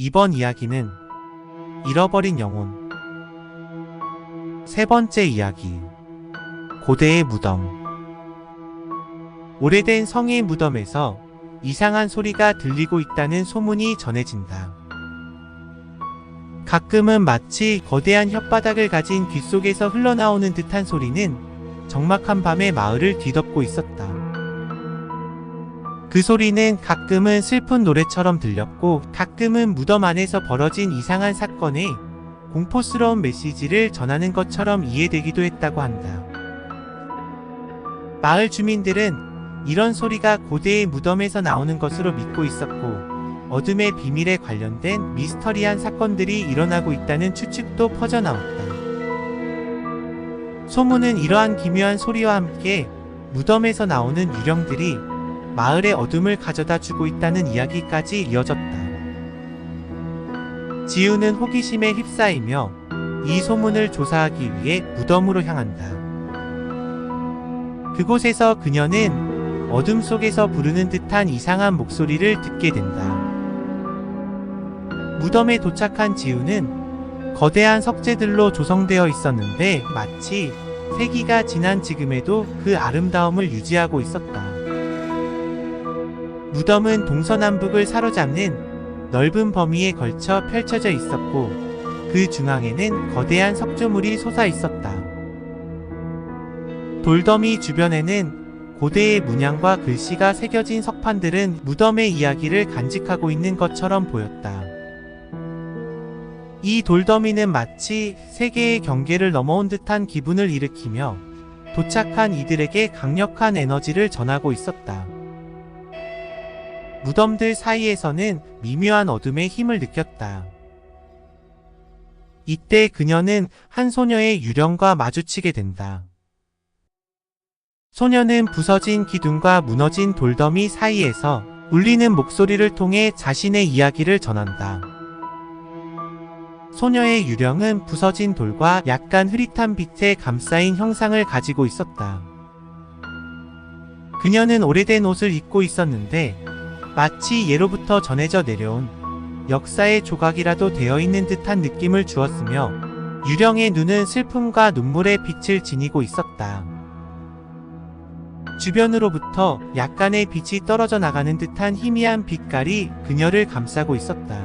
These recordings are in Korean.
이번 이야기는 잃어버린 영혼. 세 번째 이야기, 고대의 무덤. 오래된 성의 무덤에서 이상한 소리가 들리고 있다는 소문이 전해진다. 가끔은 마치 거대한 혓바닥을 가진 귀 속에서 흘러나오는 듯한 소리는 적막한 밤의 마을을 뒤덮고 있었다. 그 소리는 가끔은 슬픈 노래처럼 들렸고, 가끔은 무덤 안에서 벌어진 이상한 사건의 공포스러운 메시지를 전하는 것처럼 이해되기도 했다고 한다. 마을 주민들은 이런 소리가 고대의 무덤에서 나오는 것으로 믿고 있었고, 어둠의 비밀에 관련된 미스터리한 사건들이 일어나고 있다는 추측도 퍼져나왔다. 소문은 이러한 기묘한 소리와 함께 무덤에서 나오는 유령들이 마을의 어둠을 가져다 주고 있다는 이야기까지 이어졌다. 지우는 호기심에 휩싸이며 이 소문을 조사하기 위해 무덤으로 향한다. 그곳에서 그녀는 어둠 속에서 부르는 듯한 이상한 목소리를 듣게 된다. 무덤에 도착한 지우는 거대한 석재들로 조성되어 있었는데, 마치 세기가 지난 지금에도 그 아름다움을 유지하고 있었다. 무덤은 동서남북을 사로잡는 넓은 범위에 걸쳐 펼쳐져 있었고, 그 중앙에는 거대한 석조물이 솟아 있었다. 돌더미 주변에는 고대의 문양과 글씨가 새겨진 석판들은 무덤의 이야기를 간직하고 있는 것처럼 보였다. 이 돌더미는 마치 세계의 경계를 넘어온 듯한 기분을 일으키며 도착한 이들에게 강력한 에너지를 전하고 있었다. 무덤들 사이에서는 미묘한 어둠의 힘을 느꼈다. 이때 그녀는 한 소녀의 유령과 마주치게 된다. 소녀는 부서진 기둥과 무너진 돌더미 사이에서 울리는 목소리를 통해 자신의 이야기를 전한다. 소녀의 유령은 부서진 돌과 약간 흐릿한 빛에 감싸인 형상을 가지고 있었다. 그녀는 오래된 옷을 입고 있었는데, 마치 예로부터 전해져 내려온 역사의 조각이라도 되어 있는 듯한 느낌을 주었으며, 유령의 눈은 슬픔과 눈물의 빛을 지니고 있었다. 주변으로부터 약간의 빛이 떨어져 나가는 듯한 희미한 빛깔이 그녀를 감싸고 있었다.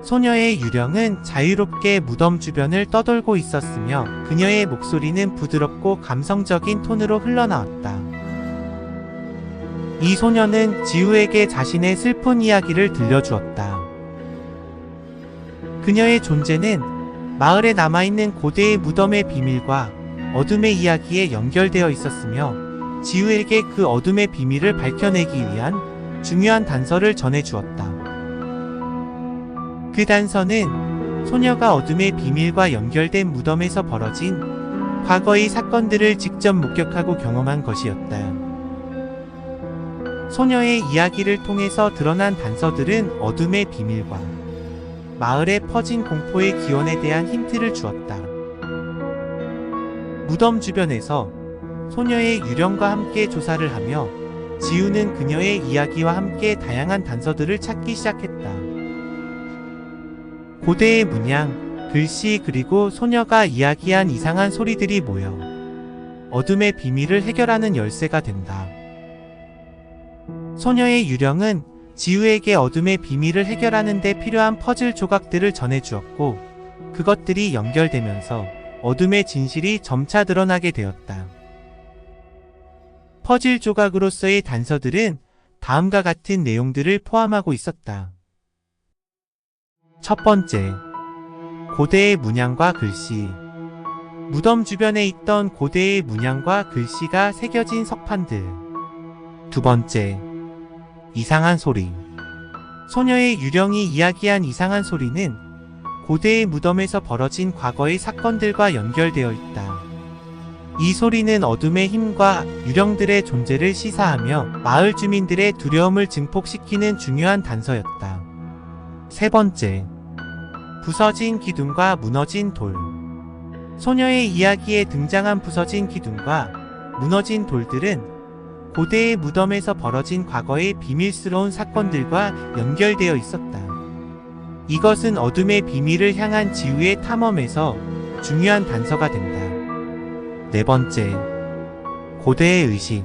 소녀의 유령은 자유롭게 무덤 주변을 떠돌고 있었으며, 그녀의 목소리는 부드럽고 감성적인 톤으로 흘러나왔다. 이 소녀는 지우에게 자신의 슬픈 이야기를 들려주었다. 그녀의 존재는 마을에 남아있는 고대의 무덤의 비밀과 어둠의 이야기에 연결되어 있었으며, 지우에게 그 어둠의 비밀을 밝혀내기 위한 중요한 단서를 전해주었다. 그 단서는 소녀가 어둠의 비밀과 연결된 무덤에서 벌어진 과거의 사건들을 직접 목격하고 경험한 것이었다. 소녀의 이야기를 통해서 드러난 단서들은 어둠의 비밀과 마을에 퍼진 공포의 기원에 대한 힌트를 주었다. 무덤 주변에서 소녀의 유령과 함께 조사를 하며, 지우는 그녀의 이야기와 함께 다양한 단서들을 찾기 시작했다. 고대의 문양, 글씨, 그리고 소녀가 이야기한 이상한 소리들이 모여 어둠의 비밀을 해결하는 열쇠가 된다. 소녀의 유령은 지우에게 어둠의 비밀을 해결하는 데 필요한 퍼즐 조각들을 전해주었고, 그것들이 연결되면서 어둠의 진실이 점차 드러나게 되었다. 퍼즐 조각으로서의 단서들은 다음과 같은 내용들을 포함하고 있었다. 첫 번째, 고대의 문양과 글씨. 무덤 주변에 있던 고대의 문양과 글씨가 새겨진 석판들. 두 번째, 이상한 소리. 소녀의 유령이 이야기한 이상한 소리는 고대의 무덤에서 벌어진 과거의 사건들과 연결되어 있다. 이 소리는 어둠의 힘과 유령들의 존재를 시사하며 마을 주민들의 두려움을 증폭시키는 중요한 단서였다. 세 번째, 부서진 기둥과 무너진 돌. 소녀의 이야기에 등장한 부서진 기둥과 무너진 돌들은 고대의 무덤에서 벌어진 과거의 비밀스러운 사건들과 연결되어 있었다. 이것은 어둠의 비밀을 향한 지우의 탐험에서 중요한 단서가 된다. 네 번째, 고대의 의식.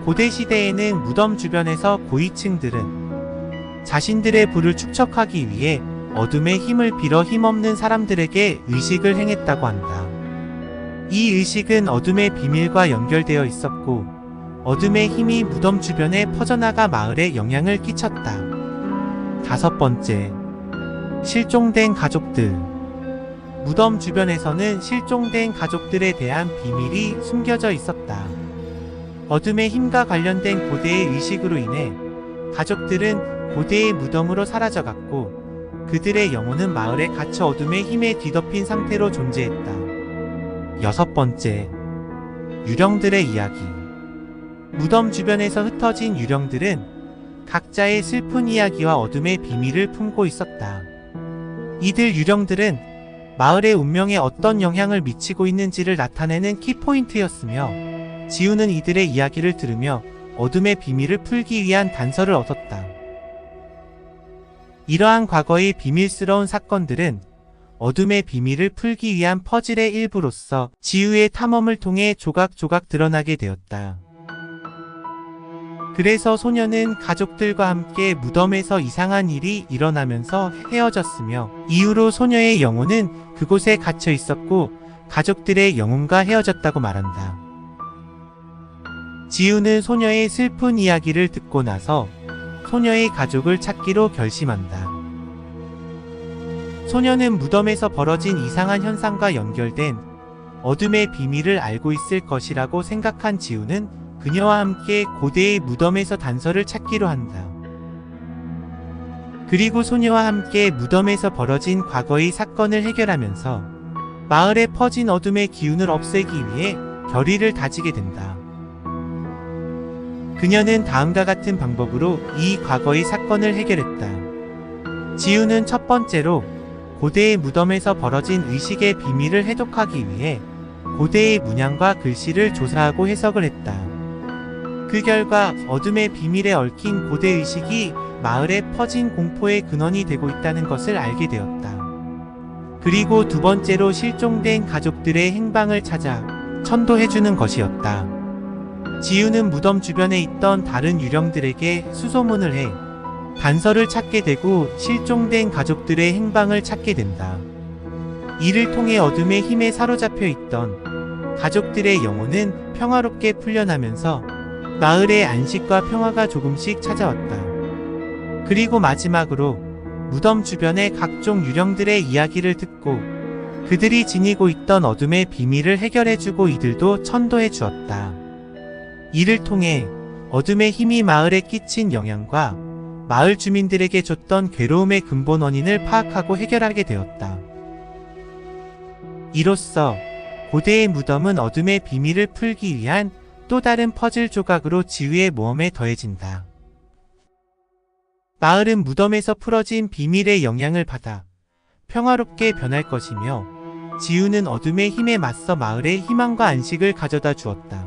고대 시대에는 무덤 주변에서 고위층들은 자신들의 부를 축적하기 위해 어둠의 힘을 빌어 힘없는 사람들에게 의식을 행했다고 한다. 이 의식은 어둠의 비밀과 연결되어 있었고, 어둠의 힘이 무덤 주변에 퍼져나가 마을에 영향을 끼쳤다. 다섯 번째, 실종된 가족들. 무덤 주변에서는 실종된 가족들에 대한 비밀이 숨겨져 있었다. 어둠의 힘과 관련된 고대의 의식으로 인해 가족들은 고대의 무덤으로 사라져갔고, 그들의 영혼은 마을에 갇혀 어둠의 힘에 뒤덮인 상태로 존재했다. 여섯 번째, 유령들의 이야기. 무덤 주변에서 흩어진 유령들은 각자의 슬픈 이야기와 어둠의 비밀을 품고 있었다. 이들 유령들은 마을의 운명에 어떤 영향을 미치고 있는지를 나타내는 키포인트였으며, 지우는 이들의 이야기를 들으며 어둠의 비밀을 풀기 위한 단서를 얻었다. 이러한 과거의 비밀스러운 사건들은 어둠의 비밀을 풀기 위한 퍼즐의 일부로서 지우의 탐험을 통해 조각조각 드러나게 되었다. 그래서 소녀는 가족들과 함께 무덤에서 이상한 일이 일어나면서 헤어졌으며, 이후로 소녀의 영혼은 그곳에 갇혀 있었고 가족들의 영혼과 헤어졌다고 말한다. 지우는 소녀의 슬픈 이야기를 듣고 나서 소녀의 가족을 찾기로 결심한다. 소녀는 무덤에서 벌어진 이상한 현상과 연결된 어둠의 비밀을 알고 있을 것이라고 생각한 지우는 그녀와 함께 고대의 무덤에서 단서를 찾기로 한다. 그리고 소녀와 함께 무덤에서 벌어진 과거의 사건을 해결하면서 마을에 퍼진 어둠의 기운을 없애기 위해 결의를 다지게 된다. 그녀는 다음과 같은 방법으로 이 과거의 사건을 해결했다. 지우는 첫 번째로 고대의 무덤에서 벌어진 의식의 비밀을 해독하기 위해 고대의 문양과 글씨를 조사하고 해석을 했다. 그 결과 어둠의 비밀에 얽힌 고대 의식이 마을에 퍼진 공포의 근원이 되고 있다는 것을 알게 되었다. 그리고 두 번째로 실종된 가족들의 행방을 찾아 천도해주는 것이었다. 지우는 무덤 주변에 있던 다른 유령들에게 수소문을 해 단서를 찾게 되고 실종된 가족들의 행방을 찾게 된다. 이를 통해 어둠의 힘에 사로잡혀 있던 가족들의 영혼은 평화롭게 풀려나면서 마을의 안식과 평화가 조금씩 찾아왔다. 그리고 마지막으로 무덤 주변의 각종 유령들의 이야기를 듣고 그들이 지니고 있던 어둠의 비밀을 해결해주고 이들도 천도해 주었다. 이를 통해 어둠의 힘이 마을에 끼친 영향과 마을 주민들에게 줬던 괴로움의 근본 원인을 파악하고 해결하게 되었다. 이로써 고대의 무덤은 어둠의 비밀을 풀기 위한 또 다른 퍼즐 조각으로 지우의 모험에 더해진다. 마을은 무덤에서 풀어진 비밀의 영향을 받아 평화롭게 변할 것이며, 지우는 어둠의 힘에 맞서 마을에 희망과 안식을 가져다 주었다.